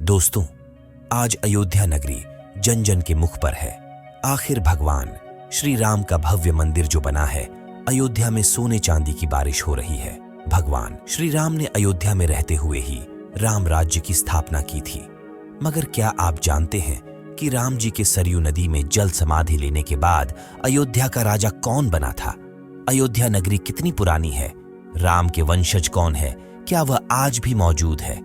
दोस्तों, आज अयोध्या नगरी जन जन के मुख पर है। आखिर भगवान श्री राम का भव्य मंदिर जो बना है, अयोध्या में सोने चांदी की बारिश हो रही है। भगवान श्री राम ने अयोध्या में रहते हुए ही राम राज्य की स्थापना की थी। मगर क्या आप जानते हैं कि राम जी के सरयू नदी में जल समाधि लेने के बाद अयोध्या का राजा कौन बना था? अयोध्या नगरी कितनी पुरानी है? राम के वंशज कौन है? क्या वह आज भी मौजूद है?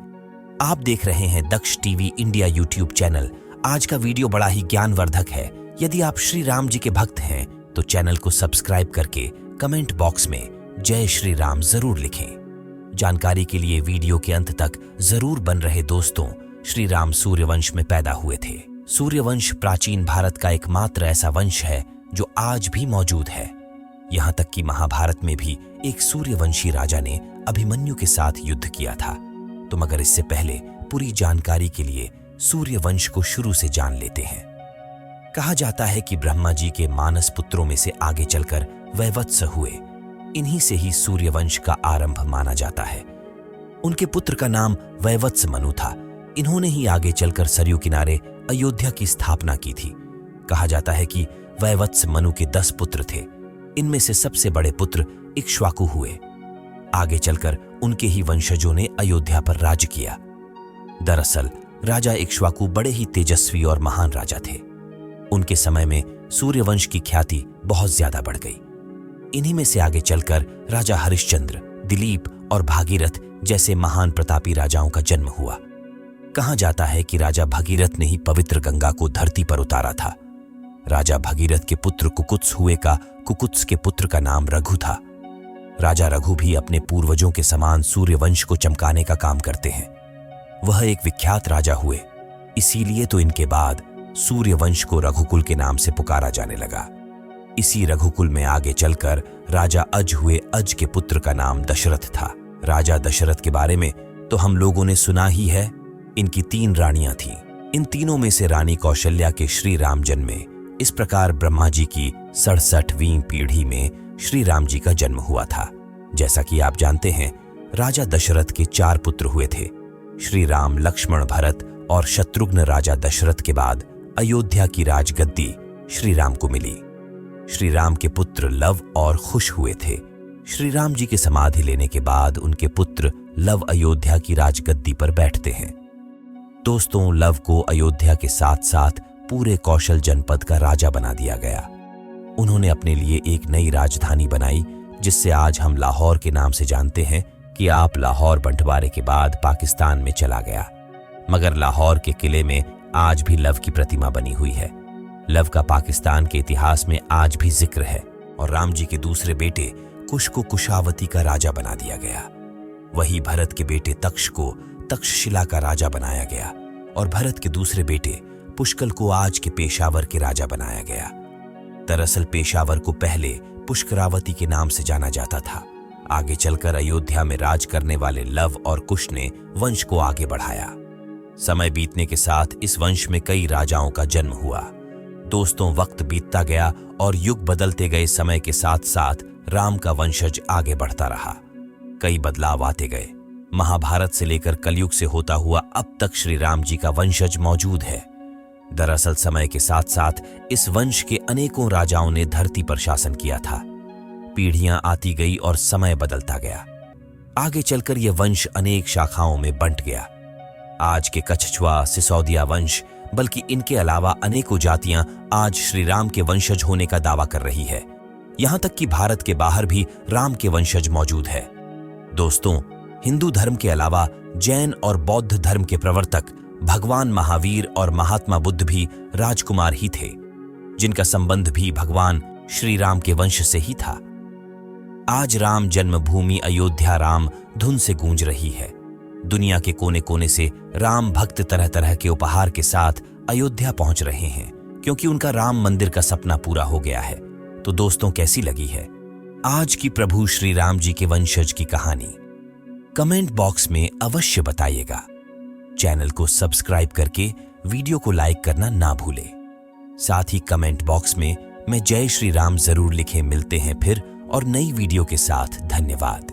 आप देख रहे हैं दक्ष टीवी इंडिया यूट्यूब चैनल। आज का वीडियो बड़ा ही ज्ञानवर्धक है। यदि आप श्री राम जी के भक्त हैं तो चैनल को सब्सक्राइब करके कमेंट बॉक्स में जय श्री राम जरूर लिखें। जानकारी के लिए वीडियो के अंत तक जरूर बन रहे। दोस्तों, श्री राम सूर्यवंश में पैदा हुए थे। सूर्यवंश प्राचीन भारत का एकमात्र ऐसा वंश है जो आज भी मौजूद है। यहाँ तक कि महाभारत में भी एक सूर्यवंशी राजा ने अभिमन्यु के साथ युद्ध किया था। तो मगर इससे पहले पूरी जानकारी के लिए सूर्यवंश को शुरू से जान लेते हैं। कहा जाता है कि ब्रह्मा जी के मानस पुत्रों में से आगे चलकर वैवत्स हुए। इन्हीं से ही सूर्यवंश का आरंभ माना जाता है। उनके पुत्र का नाम वैवत्स मनु था। इन्होंने ही आगे चलकर सरयू किनारे अयोध्या की स्थापना की थी। कहा जाता है कि वैवत्स मनु के 10 पुत्र थे। इनमें से सबसे बड़े पुत्र इक्ष्वाकु हुए। आगे चलकर उनके ही वंशजों ने अयोध्या पर राज किया। दरअसल राजा इक्ष्वाकु बड़े ही तेजस्वी और महान राजा थे। उनके समय में सूर्यवंश की ख्याति बहुत ज्यादा बढ़ गई। इन्हीं में से आगे चलकर राजा हरिश्चंद्र, दिलीप और भागीरथ जैसे महान प्रतापी राजाओं का जन्म हुआ। कहा जाता है कि राजा भगीरथ ने ही पवित्र गंगा को धरती पर उतारा था। राजा भगीरथ के पुत्र कुकुत्स हुए का कुकुत्स के पुत्र का नाम रघु था। राजा रघु भी अपने पूर्वजों के समान सूर्यवंश को चमकाने का काम करते हैं। वह एक विख्यात राजा हुए, इसीलिए तो इनके बाद सूर्यवंश को रघुकुल के नाम से पुकारा जाने लगा। इसी रघुकुल में आगे चलकर राजा अज हुए। अज के पुत्र का नाम दशरथ था। राजा दशरथ के बारे में तो हम लोगों ने सुना ही है। इनकी 3 रानियां थीं। इन तीनों में से रानी कौशल्या के श्री राम जन्मे। इस प्रकार ब्रह्मा जी की 67वीं पीढ़ी में श्री राम जी का जन्म हुआ था। जैसा कि आप जानते हैं, राजा दशरथ के 4 पुत्र हुए थे। श्री राम, लक्ष्मण, भरत और शत्रुघ्न। राजा दशरथ के बाद अयोध्या की राजगद्दी श्री राम को मिली। श्री राम के पुत्र लव और कुश हुए थे। श्री राम जी की समाधि लेने के बाद उनके पुत्र लव अयोध्या की राजगद्दी पर बैठते हैं। दोस्तों, लव को अयोध्या के साथ साथ पूरे कौशल जनपद का राजा बना दिया गया। उन्होंने अपने लिए एक नई राजधानी बनाई, जिससे आज हम लाहौर के नाम से जानते हैं। कि आप लाहौर बंटवारे के बाद पाकिस्तान में चला गया, मगर लाहौर के किले में आज भी लव की प्रतिमा बनी हुई है। लव का पाकिस्तान के इतिहास में आज भी जिक्र है। और राम जी के दूसरे बेटे कुश को कुशावती का राजा बना दिया गया। वही भरत के बेटे तक्ष को तक्षशिला का राजा बनाया गया। और भरत के दूसरे बेटे पुष्कल को आज के पेशावर के राजा बनाया गया। दरअसल पेशावर को पहले पुष्करावती के नाम से जाना जाता था। आगे चलकर अयोध्या में राज करने वाले लव और कुश ने वंश को आगे बढ़ाया। समय बीतने के साथ इस वंश में कई राजाओं का जन्म हुआ। दोस्तों, वक्त बीतता गया और युग बदलते गए। समय के साथ साथ राम का वंशज आगे बढ़ता रहा। कई बदलाव आते गए। महाभारत से लेकर कलयुग से होता हुआ अब तक श्री राम जी का वंशज मौजूद है। दरअसल समय के साथ साथ इस वंश के अनेकों राजाओं ने धरती पर शासन किया था। पीढ़ियां आती गई और समय बदलता गया। आगे चलकर यह वंश अनेक शाखाओं में बंट गया। आज के कछुआ, सिसोदिया वंश, बल्कि इनके अलावा अनेकों जातियां आज श्री राम के वंशज होने का दावा कर रही है। यहां तक कि भारत के बाहर भी राम के वंशज मौजूद है। दोस्तों, हिंदू धर्म के अलावा जैन और बौद्ध धर्म के प्रवर्तक भगवान महावीर और महात्मा बुद्ध भी राजकुमार ही थे, जिनका संबंध भी भगवान श्री राम के वंश से ही था। आज राम जन्मभूमि अयोध्या राम धुन से गूंज रही है। दुनिया के कोने कोने से राम भक्त तरह तरह के उपहार के साथ अयोध्या पहुंच रहे हैं, क्योंकि उनका राम मंदिर का सपना पूरा हो गया है। तो दोस्तों, कैसी लगी है आज की प्रभु श्री राम जी के वंशज की कहानी? कमेंट बॉक्स में अवश्य बताइएगा। चैनल को सब्सक्राइब करके वीडियो को लाइक करना ना भूलें। साथ ही कमेंट बॉक्स में मैं जय श्री राम जरूर लिखें। मिलते हैं फिर और नई वीडियो के साथ। धन्यवाद।